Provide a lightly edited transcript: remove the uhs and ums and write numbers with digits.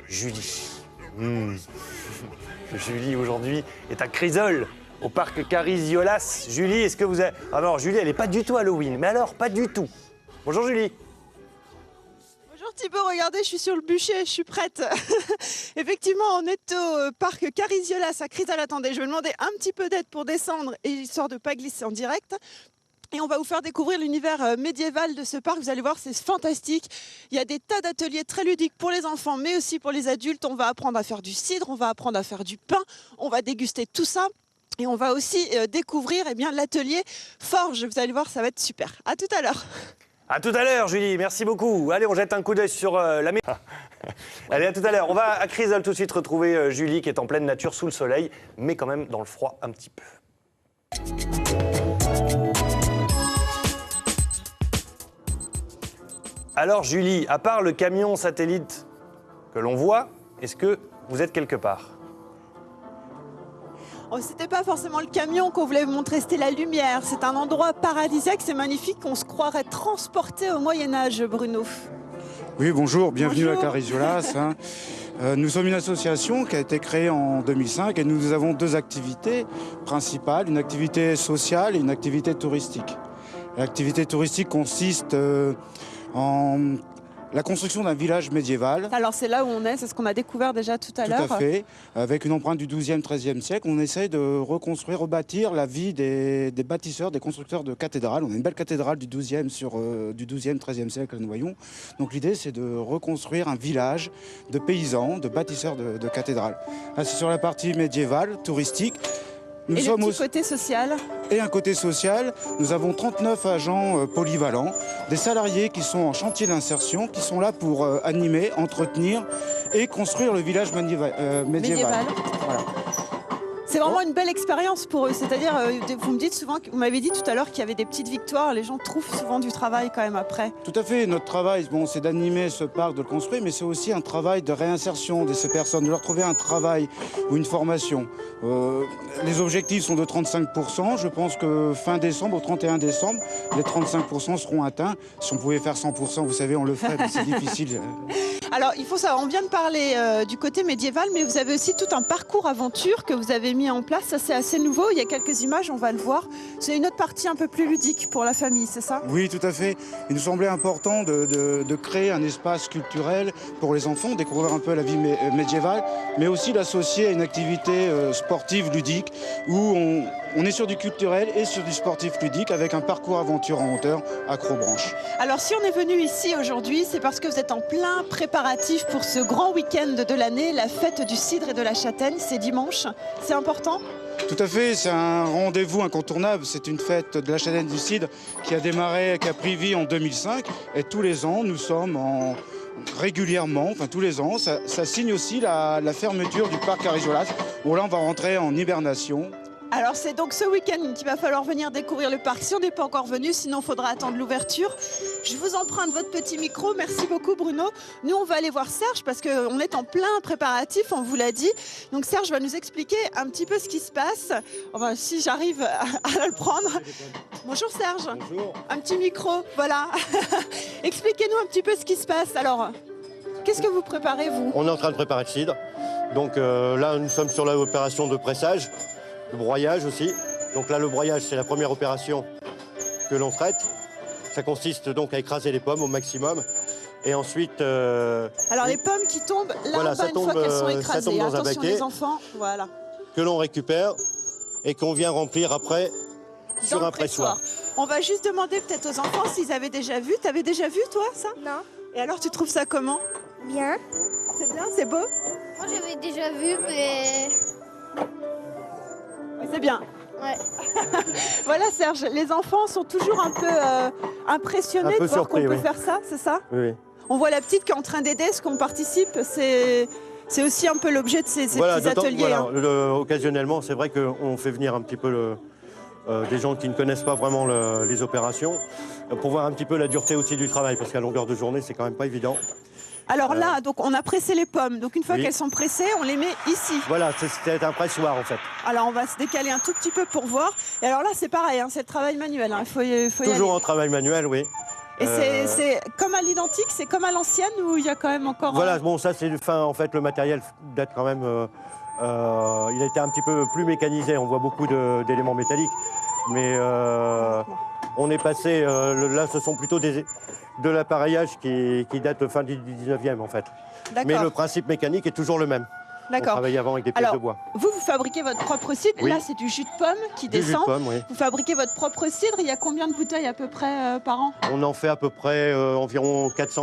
Julie. Julie, aujourd'hui, est à Crisol, au parc Cariziolas. Julie, est-ce que vous avez... Ah non, Julie, elle n'est pas du tout Halloween. Mais alors, pas du tout. Bonjour, Julie. Bonjour Thibaut, regardez, je suis sur le bûcher, je suis prête. Effectivement, on est au parc Cariziolas à Crisol. Attendez, je vais demander un petit peu d'aide pour descendre, et histoire de ne pas glisser en direct. Et on va vous faire découvrir l'univers médiéval de ce parc. Vous allez voir, c'est fantastique. Il y a des tas d'ateliers très ludiques pour les enfants, mais aussi pour les adultes. On va apprendre à faire du cidre, on va apprendre à faire du pain, on va déguster tout ça. Et on va aussi découvrir l'atelier forge. Vous allez voir, ça va être super. À tout à l'heure. À tout à l'heure, Julie, merci beaucoup. Allez, on jette un coup d'œil sur la maison. Allez, à tout à l'heure. On va à Crisol tout de suite retrouver Julie qui est en pleine nature, sous le soleil, mais quand même dans le froid un petit peu. Alors, Julie, à part le camion satellite que l'on voit, est-ce que vous êtes quelque part ? Oh, c'était pas forcément le camion qu'on voulait vous montrer, c'était la lumière. C'est un endroit paradisiaque, c'est magnifique, on se croirait transporté au Moyen-Âge, Bruno. Oui, bonjour, bienvenue Bonjour. à Cariziolas. Nous sommes une association qui a été créée en 2005 et nous avons deux activités principales, une activité sociale et une activité touristique. L'activité touristique consiste en la construction d'un village médiéval. Alors c'est là où on est, c'est ce qu'on a découvert déjà tout à l'heure. Tout à fait, avec une empreinte du XIIe, XIIIe siècle. On essaye de reconstruire, rebâtir la vie des bâtisseurs, des constructeurs de cathédrales. On a une belle cathédrale du XIIe, XIIIe siècle à Noyon. Donc l'idée, c'est de reconstruire un village de paysans, de bâtisseurs de cathédrales. Là, c'est sur la partie médiévale, touristique. Nous Et le sommes petit côté social. Et un côté social, nous avons 39 agents polyvalents, des salariés qui sont en chantier d'insertion, qui sont là pour animer, entretenir et construire le village médiéval. Voilà. C'est vraiment une belle expérience pour eux. C'est-à-dire, vous me dites souvent, vous m'avez dit tout à l'heure qu'il y avait des petites victoires. Les gens trouvent souvent du travail quand même après. Tout à fait. Notre travail, c'est d'animer ce parc, de le construire, mais c'est aussi un travail de réinsertion de ces personnes, de leur trouver un travail ou une formation. Les objectifs sont de 35%. Je pense que fin décembre, au 31 décembre, les 35% seront atteints. Si on pouvait faire 100%, vous savez, on le ferait, mais c'est difficile. Alors, il faut savoir, on vient de parler du côté médiéval, mais vous avez aussi tout un parcours aventure que vous avez mis en place. Ça, c'est assez nouveau. Il y a quelques images, on va le voir. C'est une autre partie un peu plus ludique pour la famille, c'est ça ? Oui, tout à fait. Il nous semblait important de créer un espace culturel pour les enfants, découvrir un peu la vie médiévale, mais aussi l'associer à une activité sportive ludique où on est sur du culturel et sur du sportif ludique avec un parcours aventure en hauteur accrobranche. Alors si on est venu ici aujourd'hui, c'est parce que vous êtes en plein préparatif pour ce grand week-end de l'année, la fête du cidre et de la châtaigne, c'est dimanche. C'est important ? Tout à fait, c'est un rendez-vous incontournable. C'est une fête de la châtaigne du cidre qui a pris vie en 2005. Et tous les ans, nous sommes régulièrement, tous les ans, ça signe aussi la fermeture du parc Cariziolas. Bon, là, on va rentrer en hibernation. Alors c'est donc ce week-end qu'il va falloir venir découvrir le parc si on n'est pas encore venu, sinon il faudra attendre l'ouverture. Je vous emprunte votre petit micro, merci beaucoup Bruno. Nous on va aller voir Serge parce qu'on est en plein préparatif, on vous l'a dit. Donc Serge va nous expliquer un petit peu ce qui se passe, enfin si j'arrive à le prendre. Bonjour Serge. Bonjour. Un petit micro, voilà. Expliquez-nous un petit peu ce qui se passe. Alors, qu'est-ce que vous préparez vous ? On est en train de préparer le cidre. Donc là, nous sommes sur l'opération de pressage, le broyage aussi. Donc là, le broyage, c'est la première opération que l'on traite. Ça consiste donc à écraser les pommes au maximum. Et ensuite... Alors les pommes qui tombent là voilà, en bas, une fois qu'elles sont écrasées. ça tombe dans attention un baquet, les enfants, voilà. que l'on récupère et qu'on vient remplir après sur Dans un le pressoir. On va juste demander peut-être aux enfants s'ils avaient déjà vu. T'avais déjà vu toi ça ? Non. Et alors tu trouves ça comment ? Bien. C'est bien, c'est beau ? Moi j'avais déjà vu, mais... Oui, c'est bien. Ouais. Voilà Serge, les enfants sont toujours un peu impressionnés Un peu de voir surpris, qu'on peut oui. faire ça, c'est ça ? Oui. On voit la petite qui est en train d'aider, ce qu'on participe, c'est aussi un peu l'objet de ces petits ateliers. Voilà, hein. occasionnellement, c'est vrai qu'on fait venir un petit peu des gens qui ne connaissent pas vraiment les opérations pour voir un petit peu la dureté aussi du travail, parce qu'à longueur de journée, c'est quand même pas évident. Alors là, donc on a pressé les pommes. Donc une fois Oui. qu'elles sont pressées, on les met ici. Voilà, c'était un pressoir en fait. Alors on va se décaler un tout petit peu pour voir. Et alors là, c'est pareil, hein, c'est le travail manuel. Hein. Il faut y Toujours aller. en travail manuel, oui. Et c'est comme à l'identique, c'est comme à l'ancienne ou il y a quand même encore... Voilà, bon, ça c'est en fait le matériel date quand même. Il a été un petit peu plus mécanisé. On voit beaucoup d'éléments métalliques, mais on est passé. Là, ce sont plutôt de l'appareillage qui date fin du 19e en fait. Mais le principe mécanique est toujours le même. On travaillait avant avec des pièces de bois. Vous fabriquez votre propre cidre. Oui. Là, c'est du jus de pomme qui Du jus de descend. pomme, oui. Vous fabriquez votre propre cidre. Il y a combien de bouteilles à peu près par an? On en fait à peu près environ 400